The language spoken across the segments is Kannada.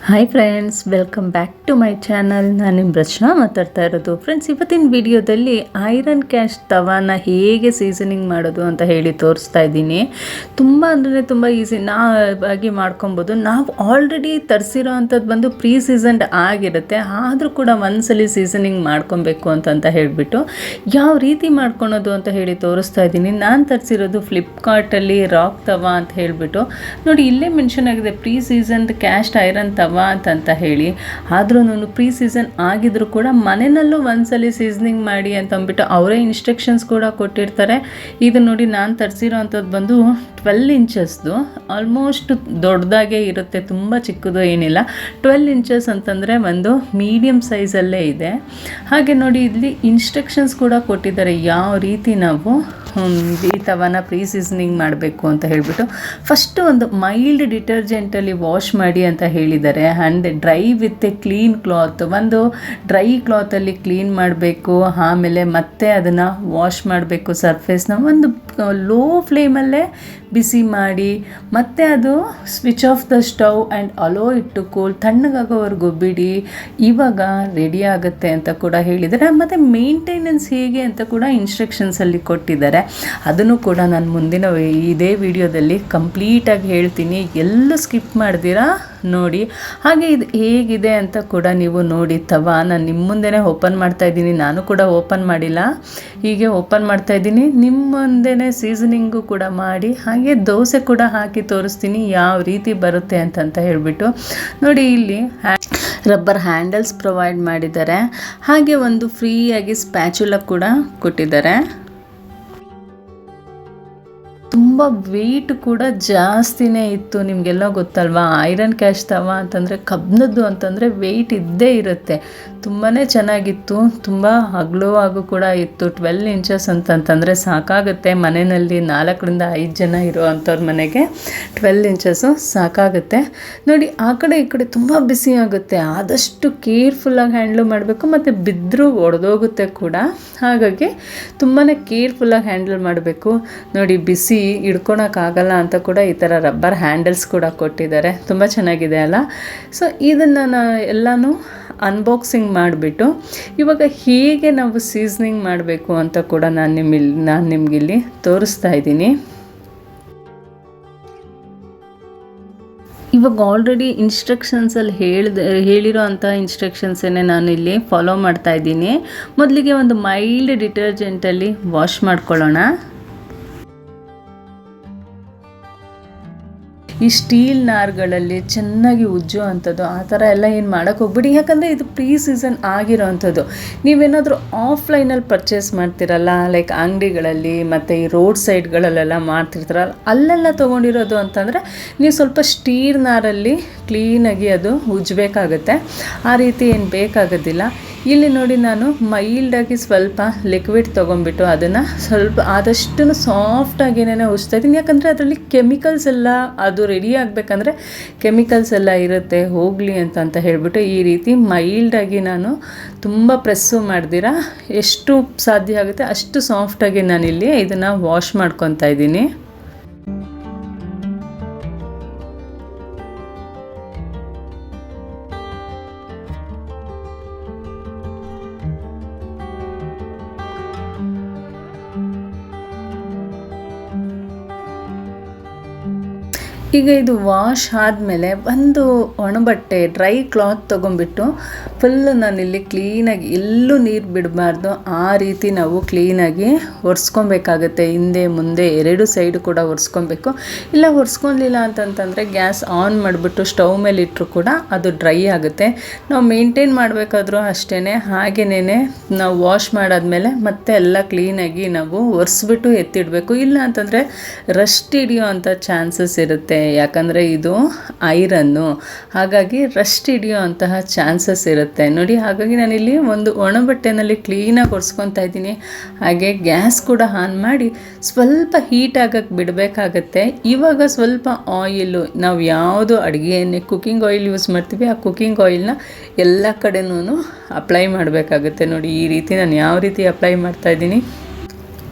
Hi friends, welcome back to my channel. ನಾನು ನಿಮ್ಮ ರಚನಾ ಮಾತಾಡ್ತಾ ಇರೋದು. ಫ್ರೆಂಡ್ಸ್, ಇವತ್ತಿನ ವಿಡಿಯೋದಲ್ಲಿ ಐರನ್ ಕ್ಯಾಸ್ಟ್ ತವಾನ ಹೇಗೆ ಸೀಸನಿಂಗ್ ಮಾಡೋದು ಅಂತ ಹೇಳಿ ತೋರಿಸ್ತಾ ಇದ್ದೀನಿ. ತುಂಬ ಅಂದರೆ ತುಂಬ ಈಸಿ ಆಗಿ ಮಾಡ್ಕೊಬೋದು. ನಾವು ಆಲ್ರೆಡಿ ತರಿಸಿರೋ ಅಂಥದ್ದು ಬಂದು ಪ್ರೀ ಸೀಸನ್ಡ್ ಆಗಿರುತ್ತೆ. ಆದರೂ ಕೂಡ ಒಂದ್ಸಲಿ ಸೀಸನಿಂಗ್ ಮಾಡ್ಕೊಬೇಕು ಅಂತ ಹೇಳಿಬಿಟ್ಟು ಯಾವ ರೀತಿ ಮಾಡ್ಕೊಳೋದು ಅಂತ ಹೇಳಿ ತೋರಿಸ್ತಾ ಇದ್ದೀನಿ. ನಾನು ತರಿಸಿರೋದು ಫ್ಲಿಪ್ಕಾರ್ಟಲ್ಲಿ ರಾಕ್ ತವಾ ಅಂತ ಹೇಳಿಬಿಟ್ಟು ನೋಡಿ, ಇಲ್ಲೇ ಮೆನ್ಷನ್ ಆಗಿದೆ ಪ್ರೀ ಸೀಸನ್ಡ್ ಕ್ಯಾಸ್ಟ್ ಐರನ್ ತವಾ ಅಂತ ಹೇಳಿ. ಆದ್ರೂ ಪ್ರೀ ಸೀಸನ್ ಆಗಿದ್ರು ಕೂಡ ಮನೆಯಲ್ಲೂ ಒಂದ್ಸಲಿ ಸೀಸನಿಂಗ್ ಮಾಡಿ ಅಂತ ಅಂದ್ಬಿಟ್ಟು ಅವರೇ ಇನ್ಸ್ಟ್ರಕ್ಷನ್ಸ್ ಕೂಡ ಕೊಟ್ಟಿರ್ತಾರೆ. ಇದು ನೋಡಿ, ನಾನು ತರಿಸಿರೋ ಅಂಥದ್ದು ಬಂದು 12 ಇಂಚಸ್ದು, ಆಲ್ಮೋಸ್ಟ್ ದೊಡ್ಡದಾಗೇ ಇರುತ್ತೆ, ತುಂಬ ಚಿಕ್ಕದು ಏನಿಲ್ಲ. 12 ಇಂಚಸ್ ಅಂತಂದರೆ ಒಂದು ಮೀಡಿಯಮ್ ಸೈಜಲ್ಲೇ ಇದೆ. ಹಾಗೆ ನೋಡಿ, ಇಲ್ಲಿ ಇನ್ಸ್ಟ್ರಕ್ಷನ್ಸ್ ಕೂಡ ಕೊಟ್ಟಿದ್ದಾರೆ ಯಾವ ರೀತಿ ನಾವು ಈ ತವಾನ ಪ್ರೀ ಸೀಸನಿಂಗ್ ಮಾಡಬೇಕು ಅಂತ ಹೇಳಿಬಿಟ್ಟು. ಫಸ್ಟು ಒಂದು ಮೈಲ್ಡ್ ಡಿಟರ್ಜೆಂಟಲ್ಲಿ ವಾಶ್ ಮಾಡಿ ಅಂತ ಹೇಳಿದ್ದಾರೆ. And dry with A clean cloth, ಒಂದು ಡ್ರೈ ಕ್ಲಾತಲ್ಲಿ ಕ್ಲೀನ್ ಮಾಡಬೇಕು. ಆಮೇಲೆ ಮತ್ತೆ ಅದನ್ನು ವಾಶ್ ಮಾಡಬೇಕು. ಸರ್ಫೇಸ್ನ ಒಂದು ಲೋ ಫ್ಲೇಮಲ್ಲೇ ಬಿಸಿ ಮಾಡಿ ಮತ್ತೆ ಅದು switch off the stove and hello ಇಟ್ಟು ಕೂಲ್, ತಣ್ಣಗಾಗೋವರೆಗೂ ಬಿಡಿ. ಇವಾಗ ರೆಡಿ ಆಗುತ್ತೆ ಅಂತ ಕೂಡ ಹೇಳಿದ್ದಾರೆ. ಮತ್ತು ಮೇಂಟೆನೆನ್ಸ್ ಹೇಗೆ ಅಂತ ಕೂಡ ಇನ್ಸ್ಟ್ರಕ್ಷನ್ಸಲ್ಲಿ ಕೊಟ್ಟಿದ್ದಾರೆ. ಅದನ್ನು ಕೂಡ ನಾನು ಮುಂದಿನ ಇದೇ ವಿಡಿಯೋದಲ್ಲಿ ಕಂಪ್ಲೀಟಾಗಿ ಹೇಳ್ತೀನಿ. ಎಲ್ಲೂ ಸ್ಕಿಪ್ ಮಾಡ್ದಿರಾ ನೋಡಿ. ಹಾಗೆ ಇದು ಹೇಗಿದೆ ಅಂತ ಕೂಡ ನೀವು ನೋಡಿ. ತವಾ ನಾನು ನಿಮ್ಮ ಮುಂದೆನೇ ಓಪನ್ ಮಾಡ್ತಾಯಿದ್ದೀನಿ. ನಾನು ಕೂಡ ಓಪನ್ ಮಾಡಿಲ್ಲ, ಹೀಗೆ ಓಪನ್ ಮಾಡ್ತಾಯಿದ್ದೀನಿ. ನಿಮ್ಮ ಮುಂದೆನೇ ಸೀಸನಿಂಗು ಕೂಡ ಮಾಡಿ ಹಾಗೆ ದೋಸೆ ಕೂಡ ಹಾಕಿ ತೋರಿಸ್ತೀನಿ ಯಾವ ರೀತಿ ಬರುತ್ತೆ ಅಂತ ಹೇಳಿಬಿಟ್ಟು. ನೋಡಿ, ಇಲ್ಲಿ ರಬ್ಬರ್ ಹ್ಯಾಂಡಲ್ಸ್ ಪ್ರೊವೈಡ್ ಮಾಡಿದ್ದಾರೆ. ಹಾಗೆ ಒಂದು ಫ್ರೀಯಾಗಿ ಸ್ಪ್ಯಾಚುಲ ಕೂಡ ಕೊಟ್ಟಿದ್ದಾರೆ. ತುಂಬ ವೆಯ್ಟ್ ಕೂಡ ಜಾಸ್ತಿನೇ ಇತ್ತು. ನಿಮಗೆಲ್ಲ ಗೊತ್ತಲ್ವಾ, ಐರನ್ ಕ್ಯಾಸ್ಟ್ ತವಾ ಅಂತಂದರೆ ಕಬ್ಬಿಣದ್ದು ಅಂತಂದರೆ ವೆಯ್ಟ್ ಇದ್ದೇ ಇರುತ್ತೆ. ತುಂಬಾ ಚೆನ್ನಾಗಿತ್ತು, ತುಂಬ ಅಗಲವಾಗೂ ಕೂಡ ಇತ್ತು. 12 ಇಂಚಸ್ ಅಂತಂತಂದರೆ ಸಾಕಾಗುತ್ತೆ. ಮನೆಯಲ್ಲಿ 4ರಿಂದ 5 ಜನ ಇರೋ ಅಂಥವ್ರ ಮನೆಗೆ 12 ಇಂಚಸ್ಸು ಸಾಕಾಗುತ್ತೆ. ನೋಡಿ, ಆ ಕಡೆ ಈ ಕಡೆ ತುಂಬ ಬಿಸಿ ಆಗುತ್ತೆ. ಆದಷ್ಟು ಕೇರ್ಫುಲ್ಲಾಗಿ ಹ್ಯಾಂಡ್ಲ್ ಮಾಡಬೇಕು. ಮತ್ತು ಬಿದ್ದರೂ ಒಡೆದೋಗುತ್ತೆ ಕೂಡ. ಹಾಗಾಗಿ ತುಂಬಾ ಕೇರ್ಫುಲ್ಲಾಗಿ ಹ್ಯಾಂಡಲ್ ಮಾಡಬೇಕು. ನೋಡಿ, ಬಿಸಿ ಹಿಡ್ಕೊಳಕ್ಕಾಗಲ್ಲ ಅಂತ ಕೂಡ ಈ ಥರ ರಬ್ಬರ್ ಹ್ಯಾಂಡಲ್ಸ್ ಕೂಡ ಕೊಟ್ಟಿದ್ದಾರೆ. ತುಂಬ ಚೆನ್ನಾಗಿದೆ ಅಲ್ಲ. ಸೊ ಇದನ್ನು ಎಲ್ಲನೂ ಅನ್ಬಾಕ್ಸಿಂಗ್ ಮಾಡಿಬಿಟ್ಟು ಇವಾಗ ಹೇಗೆ ನಾವು ಸೀಸನಿಂಗ್ ಮಾಡಬೇಕು ಅಂತ ಕೂಡ ನಾನು ನಿಮಗಿಲ್ಲಿ ತೋರಿಸ್ತಾ ಇದ್ದೀನಿ. ಇವಾಗ ಆಲ್ರೆಡಿ ಇನ್ಸ್ಟ್ರಕ್ಷನ್ಸಲ್ಲಿ ಹೇಳಿರೋ ಅಂಥ ಇನ್ಸ್ಟ್ರಕ್ಷನ್ಸನ್ನೇ ನಾನು ಇಲ್ಲಿ ಫಾಲೋ ಮಾಡ್ತಾ ಇದ್ದೀನಿ. ಮೊದಲಿಗೆ ಒಂದು ಮೈಲ್ಡ್ ಡಿಟರ್ಜೆಂಟಲ್ಲಿ ವಾಶ್ ಮಾಡ್ಕೊಳ್ಳೋಣ. ಈ ಸ್ಟೀಲ್ ನಾರುಗಳಲ್ಲಿ ಚೆನ್ನಾಗಿ ಉಜ್ಜೋ ಅಂಥದ್ದು ಆ ಥರ ಎಲ್ಲ ಏನು ಮಾಡೋಕ್ಕೆ ಹೋಗ್ಬಿಡಿ. ಯಾಕಂದರೆ ಇದು ಪ್ರೀ ಸೀಸನ್ ಆಗಿರೋ ಅಂಥದ್ದು. ನೀವೇನಾದರೂ ಆಫ್ಲೈನಲ್ಲಿ ಪರ್ಚೇಸ್ ಮಾಡ್ತಿರಲ್ಲ, ಲೈಕ್ ಅಂಗಡಿಗಳಲ್ಲಿ ಮತ್ತು ಈ ರೋಡ್ ಸೈಡ್ಗಳಲ್ಲೆಲ್ಲ ಮಾಡ್ತಿರ್ತಾರಲ್ಲ, ಅಲ್ಲೆಲ್ಲ ತೊಗೊಂಡಿರೋದು ಅಂತಂದರೆ ನೀವು ಸ್ವಲ್ಪ ಸ್ಟೀಲ್ ನಾರಲ್ಲಿ ಕ್ಲೀನಾಗಿ ಅದು ಉಜ್ಜಬೇಕಾಗತ್ತೆ. ಆ ರೀತಿ ಏನು ಬೇಕಾಗೋದಿಲ್ಲ. ಇಲ್ಲಿ ನೋಡಿ, ನಾನು ಮೈಲ್ಡಾಗಿ ಸ್ವಲ್ಪ ಲಿಕ್ವಿಡ್ ತೊಗೊಂಡ್ಬಿಟ್ಟು ಅದನ್ನು ಸ್ವಲ್ಪ ಆದಷ್ಟು ಸಾಫ್ಟಾಗಿನೇ ಉಜ್ತಾ ಇದ್ದೀನಿ. ಯಾಕಂದರೆ ಅದರಲ್ಲಿ ಕೆಮಿಕಲ್ಸ್ ಎಲ್ಲ, ಅದು ರೆಡಿ ಆಗಬೇಕಂದ್ರೆ ಕೆಮಿಕಲ್ಸ್ ಎಲ್ಲ ಇರುತ್ತೆ, ಹೋಗಲಿ ಅಂತ ಹೇಳಿಬಿಟ್ಟು ಈ ರೀತಿ ಮೈಲ್ಡಾಗಿ ನಾನು ತುಂಬ ಪ್ರೆಸ್ಸು ಮಾಡ್ದಿರಾ ಎಷ್ಟು ಸಾಧ್ಯ ಆಗುತ್ತೆ ಅಷ್ಟು ಸಾಫ್ಟಾಗಿ ನಾನಿಲ್ಲಿ ಇದನ್ನು ವಾಶ್ ಮಾಡ್ಕೊತಾ ಇದ್ದೀನಿ. ಈಗ ಇದು ವಾಶ್ ಆದಮೇಲೆ ಒಂದು ಒಣಬಟ್ಟೆ ಡ್ರೈ ಕ್ಲಾತ್ ತೊಗೊಂಬಿಟ್ಟು ಫುಲ್ಲು ನಾನಿಲ್ಲಿ ಕ್ಲೀನಾಗಿ ಎಲ್ಲೂ ನೀರು ಬಿಡಬಾರ್ದು. ಆ ರೀತಿ ನಾವು ಕ್ಲೀನಾಗಿ ಒರೆಸ್ಕೊಬೇಕಾಗತ್ತೆ. ಹಿಂದೆ ಮುಂದೆ 2 ಸೈಡು ಕೂಡ ಒರೆಸ್ಕೊಬೇಕು. ಇಲ್ಲ ಒರೆಸ್ಕೊಲಿಲ್ಲ ಅಂತಂತಂದರೆ ಗ್ಯಾಸ್ ಆನ್ ಮಾಡಿಬಿಟ್ಟು ಸ್ಟವ್ ಮೇಲೆ ಇಟ್ಟರು ಕೂಡ ಅದು ಡ್ರೈ ಆಗುತ್ತೆ. ನಾವು ಮೇಂಟೈನ್ ಮಾಡಬೇಕಾದ್ರೂ ಅಷ್ಟೇ. ಹಾಗೇನೇ ನಾವು ವಾಶ್ ಮಾಡಾದ್ಮೇಲೆ ಮತ್ತೆ ಎಲ್ಲ ಕ್ಲೀನಾಗಿ ನಾವು ಒರೆಸ್ಬಿಟ್ಟು ಎತ್ತಿಡಬೇಕು. ಇಲ್ಲ ಅಂತಂದರೆ ರಸ್ಟ್ ಹಿಡಿಯೋ ಅಂಥ ಚಾನ್ಸಸ್ ಇರುತ್ತೆ. ಯಾಕಂದರೆ ಇದು ಐರನ್ನು, ಹಾಗಾಗಿ ರಸ್ಟ್ ಹಿಡಿಯೋ ಅಂತಹ ಚಾನ್ಸಸ್ ಇರುತ್ತೆ ನೋಡಿ. ಹಾಗಾಗಿ ನಾನಿಲ್ಲಿ ಒಂದು ಒಣಬಟ್ಟೆನಲ್ಲಿ ಕ್ಲೀನಾಗಿ ಒರೆಸ್ಕೊತಾ ಇದ್ದೀನಿ. ಹಾಗೆ ಗ್ಯಾಸ್ ಕೂಡ ಆನ್ ಮಾಡಿ ಸ್ವಲ್ಪ ಹೀಟ್ ಆಗಕ್ಕೆ ಬಿಡಬೇಕಾಗತ್ತೆ. ಇವಾಗ ಸ್ವಲ್ಪ ಆಯಿಲು, ನಾವು ಯಾವುದು ಅಡುಗೆ ಎಣ್ಣೆ ಕುಕ್ಕಿಂಗ್ ಆಯಿಲ್ ಯೂಸ್ ಮಾಡ್ತೀವಿ, ಆ ಕುಕ್ಕಿಂಗ್ ಆಯಿಲ್ನ ಎಲ್ಲ ಕಡೆನೂ ಅಪ್ಲೈ ಮಾಡಬೇಕಾಗುತ್ತೆ. ನೋಡಿ, ಈ ರೀತಿ ನಾನು ಯಾವ ರೀತಿ ಅಪ್ಲೈ ಮಾಡ್ತಾಯಿದ್ದೀನಿ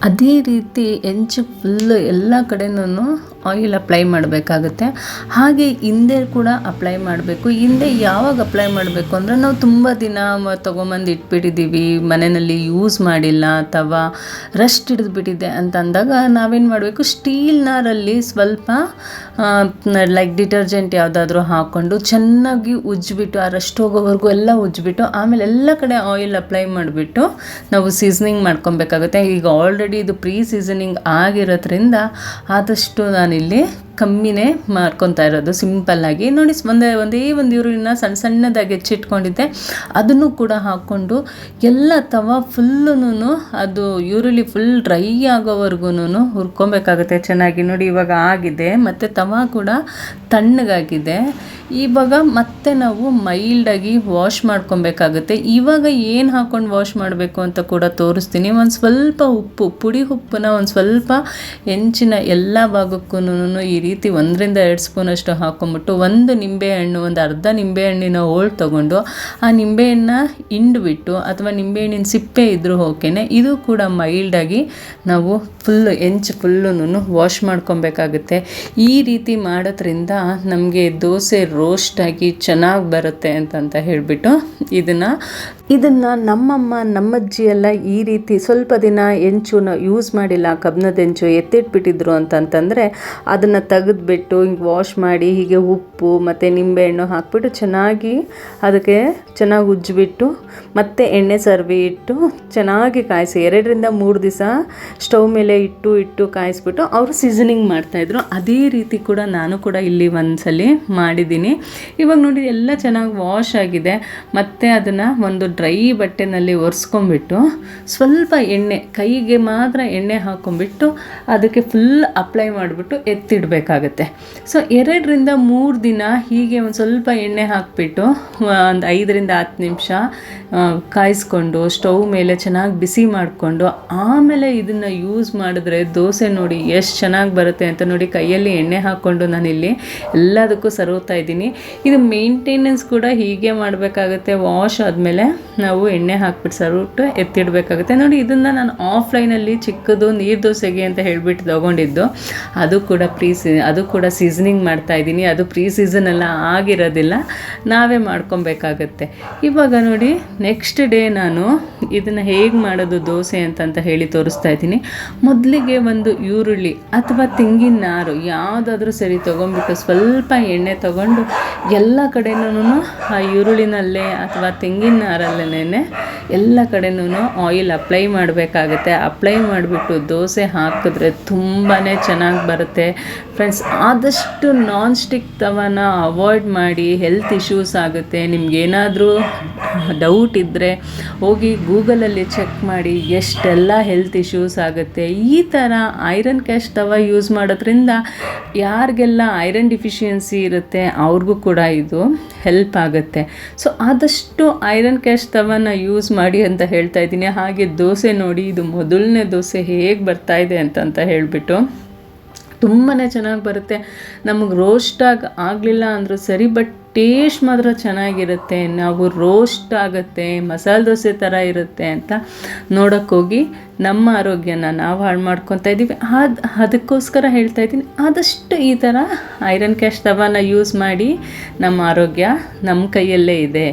ಅದೇ ರೀತಿ ಹೆಂಚು ಫುಲ್ಲು ಎಲ್ಲ ಕಡೆನೂ ಆಯಿಲ್ ಅಪ್ಲೈ ಮಾಡಬೇಕಾಗುತ್ತೆ. ಹಾಗೆ ಹಿಂದೆ ಕೂಡ ಅಪ್ಲೈ ಮಾಡಬೇಕು. ಹಿಂದೆ ಯಾವಾಗ ಅಪ್ಲೈ ಮಾಡಬೇಕು ಅಂದರೆ ನಾವು ತುಂಬ ದಿನ ತೊಗೊಂಬಂದು ಇಟ್ಬಿಟ್ಟಿದ್ದೀವಿ, ಮನೆಯಲ್ಲಿ ಯೂಸ್ ಮಾಡಿಲ್ಲ ಅಥವಾ ರಸ್ಟ್ ಹಿಡಿದ್ಬಿಟ್ಟಿದೆ ಅಂತ ಅಂದಾಗ ನಾವೇನು ಮಾಡಬೇಕು, ಸ್ಟೀಲ್ನಲ್ಲಿ ಸ್ವಲ್ಪ ಲೈಕ್ ಡಿಟರ್ಜೆಂಟ್ ಯಾವುದಾದ್ರೂ ಹಾಕ್ಕೊಂಡು ಚೆನ್ನಾಗಿ ಉಜ್ಜಿಬಿಟ್ಟು ಆ ರಸ್ಟ್ ಹೋಗೋವರೆಗೂ ಎಲ್ಲ ಉಜ್ಜಿಬಿಟ್ಟು ಆಮೇಲೆ ಎಲ್ಲ ಕಡೆ ಆಯಿಲ್ ಅಪ್ಲೈ ಮಾಡಿಬಿಟ್ಟು ನಾವು ಸೀಸನಿಂಗ್ ಮಾಡ್ಕೊಬೇಕಾಗುತ್ತೆ. ಈಗ ಆಲ್ರೆಡಿ ಇದು ಪ್ರೀ ಸೀಸನಿಂಗ್ ಆಗಿರೋದ್ರಿಂದ ಆದಷ್ಟು ನಾನಿಲ್ಲಿ ಕಮ್ಮಿನೇ ಮಾಡ್ಕೊತಾ ಇರೋದು. ಸಿಂಪಲ್ಲಾಗಿ ನೋಡಿ, ಒಂದೇ ಒಂದು ಈರುಳ್ಳಿನ ಸಣ್ಣದಾಗಿ ಹೆಚ್ಚಿಟ್ಕೊಂಡಿದ್ದೆ, ಅದನ್ನು ಕೂಡ ಹಾಕ್ಕೊಂಡು ಎಲ್ಲ ತವ ಫುಲ್ಲೂ ಅದು ಈರುಳ್ಳಿ ಫುಲ್ ಡ್ರೈ ಆಗೋವರೆಗೂ ಹುರ್ಕೊಬೇಕಾಗುತ್ತೆ ಚೆನ್ನಾಗಿ. ನೋಡಿ ಇವಾಗ ಆಗಿದೆ, ಮತ್ತು ತವ ಕೂಡ ತಣ್ಣಗಾಗಿದೆ. ಇವಾಗ ಮತ್ತೆ ನಾವು ಮೈಲ್ಡಾಗಿ ವಾಶ್ ಮಾಡ್ಕೊಬೇಕಾಗುತ್ತೆ. ಇವಾಗ ಏನು ಹಾಕ್ಕೊಂಡು ವಾಶ್ ಮಾಡಬೇಕು ಅಂತ ಕೂಡ ತೋರಿಸ್ತೀನಿ. ಒಂದು ಸ್ವಲ್ಪ ಉಪ್ಪು, ಪುಡಿ ಉಪ್ಪನ್ನ ಒಂದು ಸ್ವಲ್ಪ ಹೆಂಚಿನ ಎಲ್ಲ ಭಾಗಕ್ಕೂ ಈ ರೀತಿ 1-2 ಸ್ಪೂನಷ್ಟು ಹಾಕ್ಕೊಂಬಿಟ್ಟು, ಒಂದು ನಿಂಬೆಹಣ್ಣು, ಒಂದು ಅರ್ಧ ನಿಂಬೆಹಣ್ಣಿನ ಹೋಳು ತೊಗೊಂಡು ಆ ನಿಂಬೆಹಣ್ಣ ಹಿಂಡ್ಬಿಟ್ಟು, ಅಥವಾ ನಿಂಬೆಹಣ್ಣಿನ ಸಿಪ್ಪೆ ಇದ್ರೂ ಓಕೆನೆ, ಇದು ಕೂಡ ಮೈಲ್ಡಾಗಿ ನಾವು ಹೆಂಚು ಫುಲ್ಲೂ ವಾಶ್ ಮಾಡ್ಕೊಬೇಕಾಗುತ್ತೆ. ಈ ರೀತಿ ಮಾಡೋದ್ರಿಂದ ನಮಗೆ ದೋಸೆ ರೋಸ್ಟಾಗಿ ಚೆನ್ನಾಗಿ ಬರುತ್ತೆ ಅಂತ ಹೇಳಿಬಿಟ್ಟು ಇದನ್ನು ನಮ್ಮಮ್ಮ ನಮ್ಮಜ್ಜಿ ಎಲ್ಲ ಈ ರೀತಿ ಸ್ವಲ್ಪ ದಿನ ಹೆಂಚುನ ಯೂಸ್ ಮಾಡಿಲ್ಲ, ಕಬ್ಬಿಣದ ಹೆಂಚು ಎತ್ತಿಟ್ಬಿಟ್ಟಿದ್ರು ಅಂತಂತಂದರೆ ಅದನ್ನು ತೆಗೆದುಬಿಟ್ಟು ಹಿಂಗೆ ವಾಶ್ ಮಾಡಿ ಹೀಗೆ ಉಪ್ಪು ಮತ್ತು ನಿಂಬೆಹಣ್ಣು ಹಾಕ್ಬಿಟ್ಟು ಅದಕ್ಕೆ ಚೆನ್ನಾಗಿ ಉಜ್ಜಿಬಿಟ್ಟು ಮತ್ತು ಎಣ್ಣೆ ಸರ್ವಿ ಇಟ್ಟು ಚೆನ್ನಾಗಿ ಕಾಯಿಸಿ 2-3 ದಿವಸ ಸ್ಟವ್ ಮೇಲೆ ಇಟ್ಟು ಕಾಯಿಸ್ಬಿಟ್ಟು ಅವರು ಸೀಸನಿಂಗ್ ಮಾಡ್ತಾಯಿದ್ರು. ಅದೇ ರೀತಿ ಕೂಡ ನಾನು ಕೂಡ ಇಲ್ಲಿ ಒಂದ್ಸಲಿ ಮಾಡಿದ್ದೀನಿ. ಇವಾಗ ನೋಡಿ ಎಲ್ಲ ಚೆನ್ನಾಗಿ ವಾಶ್ ಆಗಿದೆ. ಮತ್ತು ಅದನ್ನು ಒಂದು ಡ್ರೈ ಬಟ್ಟೆನಲ್ಲಿ ಒರೆಸ್ಕೊಂಬಿಟ್ಟು ಸ್ವಲ್ಪ ಎಣ್ಣೆ, ಕೈಗೆ ಮಾತ್ರ ಎಣ್ಣೆ ಹಾಕ್ಕೊಂಬಿಟ್ಟು ಅದಕ್ಕೆ ಫುಲ್ ಅಪ್ಲೈ ಮಾಡಿಬಿಟ್ಟು ಎತ್ತಿಡಬೇಕಾಗತ್ತೆ. ಸೊ 2-3 ದಿನ ಹೀಗೆ ಒಂದು ಸ್ವಲ್ಪ ಎಣ್ಣೆ ಹಾಕಿಬಿಟ್ಟು ಒಂದು 5-10 ನಿಮಿಷ ಕಾಯಿಸ್ಕೊಂಡು ಸ್ಟವ್ ಮೇಲೆ ಚೆನ್ನಾಗಿ ಬಿಸಿ ಮಾಡಿಕೊಂಡು ಆಮೇಲೆ ಇದನ್ನು ಯೂಸ್ ಮಾಡಿದ್ರೆ ದೋಸೆ ನೋಡಿ ಎಷ್ಟು ಚೆನ್ನಾಗಿ ಬರುತ್ತೆ ಅಂತ. ನೋಡಿ ಕೈಯಲ್ಲಿ ಎಣ್ಣೆ ಹಾಕ್ಕೊಂಡು ನಾನಿಲ್ಲಿ ಎಲ್ಲದಕ್ಕೂ ಸರೋತಾ ಇದ್ದೀನಿ. ಇದು ಮೇಂಟೆನೆನ್ಸ್ ಕೂಡ ಹೀಗೆ ಮಾಡಬೇಕಾಗುತ್ತೆ. ವಾಶ್ ಆದಮೇಲೆ ನಾವು ಎಣ್ಣೆ ಹಾಕ್ಬಿಟ್ಟು ಸರುಟ್ಟು ಎತ್ತಿಡಬೇಕಾಗುತ್ತೆ. ನೋಡಿ ಇದನ್ನು ನಾನು ಆಫ್ಲೈನಲ್ಲಿ ಚಿಕ್ಕದು ನೀರು ದೋಸೆಗೆ ಅಂತ ಹೇಳಿಬಿಟ್ಟು ತೊಗೊಂಡಿದ್ದು, ಅದು ಕೂಡ ಸೀಸನಿಂಗ್ ಮಾಡ್ತಾಯಿದ್ದೀನಿ. ಅದು ಪ್ರೀ ಸೀಸನ್ ಎಲ್ಲ ಆಗಿರೋದಿಲ್ಲ, ನಾವೇ ಮಾಡ್ಕೊಬೇಕಾಗತ್ತೆ. ಇವಾಗ ನೋಡಿ ನೆಕ್ಸ್ಟ್ ಡೇ ನಾನು ಇದನ್ನು ಹೇಗೆ ಮಾಡೋದು ದೋಸೆ ಅಂತ ಹೇಳಿ ತೋರಿಸ್ತಾ ಇದ್ದೀನಿ. ಮೊದಲಿಗೆ ಒಂದು ಈರುಳ್ಳಿ ಅಥವಾ ತೆಂಗಿನ ನಾರು ಯಾವುದಾದ್ರೂ ಸರಿ ತೊಗೊಂಡ್ಬಿಟ್ಟು ಸ್ವಲ್ಪ ಎಣ್ಣೆ ತೊಗೊಂಡು ಎಲ್ಲ ಕಡೆನೂ ಆ ಈರುಳ್ಳಿನಲ್ಲೇ ಅಥವಾ ತೆಂಗಿನ ನಾರಲ್ಲೇ ಎಲ್ಲ ಕಡೆನೂ ಆಯಿಲ್ ಅಪ್ಲೈ ಮಾಡಬೇಕಾಗತ್ತೆ. ಅಪ್ಲೈ ಮಾಡಿಬಿಟ್ಟು ದೋಸೆ ಹಾಕಿದ್ರೆ ತುಂಬಾ ಚೆನ್ನಾಗಿ ಬರುತ್ತೆ ಫ್ರೆಂಡ್ಸ್. ಆದಷ್ಟು ನಾನ್ ಸ್ಟಿಕ್ ತವನ ಅವಾಯ್ಡ್ ಮಾಡಿ, ಹೆಲ್ತ್ ಇಶ್ಯೂಸ್ ಆಗುತ್ತೆ. ನಿಮಗೇನಾದರೂ ಡೌಟ್ ಇದ್ದರೆ ಹೋಗಿ ಗೂಗಲಲ್ಲಿ ಚೆಕ್ ಮಾಡಿ, ಎಷ್ಟೆಲ್ಲ ಹೆಲ್ತ್ ಇಶ್ಯೂಸ್ ಆಗುತ್ತೆ. ಈ ಥರ ಐರನ್ ಕ್ಯಾಸ್ಟ್ ತವ ಯೂಸ್ ಮಾಡೋದ್ರಿಂದ ಯಾರಿಗೆಲ್ಲ ಐರನ್ ಡಿಫಿಷಿಯನ್ಸಿ ಇರುತ್ತೆ ಅವ್ರಿಗೂ ಕೂಡ ಇದು ಹೆಲ್ಪ್ ಆಗುತ್ತೆ. ಸೊ ಆದಷ್ಟು ಐರನ್ ಕ್ಯಾಸ್ಟ್ ತವನ ಯೂಸ್ ಮಾಡಿ ಅಂತ ಹೇಳ್ತಾ ಇದ್ದೀನಿ. ಹಾಗೆ ದೋಸೆ ನೋಡಿ, ಇದು ಮೊದಲನೇ ದೋಸೆ ಹೇಗೆ ಬರ್ತಾಯಿದೆ ಅಂತ ಹೇಳಿಬಿಟ್ಟು ತುಂಬಾ ಚೆನ್ನಾಗಿ ಬರುತ್ತೆ. ನಮಗೆ ರೋಸ್ಟಾಗಿ ಆಗಲಿಲ್ಲ ಅಂದರೂ ಸರಿ, ಬಟ್ ಟೇಸ್ಟ್ ಮಾತ್ರ ಚೆನ್ನಾಗಿರುತ್ತೆ. ನಾವು ರೋಸ್ಟ್ ಆಗುತ್ತೆ, ಮಸಾಲೆ ದೋಸೆ ಥರ ಇರುತ್ತೆ ಅಂತ ನೋಡೋಕ್ಕೋಗಿ ನಮ್ಮ ಆರೋಗ್ಯನ ನಾವು ಹಾಳು ಮಾಡ್ಕೊತಾ ಇದ್ದೀವಿ. ಅದಕ್ಕೋಸ್ಕರ ಹೇಳ್ತಾ ಇದ್ದೀನಿ, ಆದಷ್ಟು ಈ ಥರ ಐರನ್ ಕ್ಯಾಸ್ಟ್ ತವನ ಯೂಸ್ ಮಾಡಿ. ನಮ್ಮ ಆರೋಗ್ಯ ನಮ್ಮ ಕೈಯಲ್ಲೇ ಇದೆ.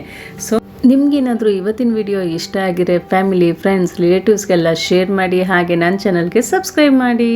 ಸೊ ನಿಮಗೇನಾದರೂ ಇವತ್ತಿನ ವಿಡಿಯೋ ಇಷ್ಟ ಆಗಿರೋ ಫ್ಯಾಮಿಲಿ, ಫ್ರೆಂಡ್ಸ್, ರಿಲೇಟಿವ್ಸ್ಗೆಲ್ಲ ಶೇರ್ ಮಾಡಿ. ಹಾಗೆ ನನ್ನ ಚಾನಲ್ಗೆ ಸಬ್ಸ್ಕ್ರೈಬ್ ಮಾಡಿ.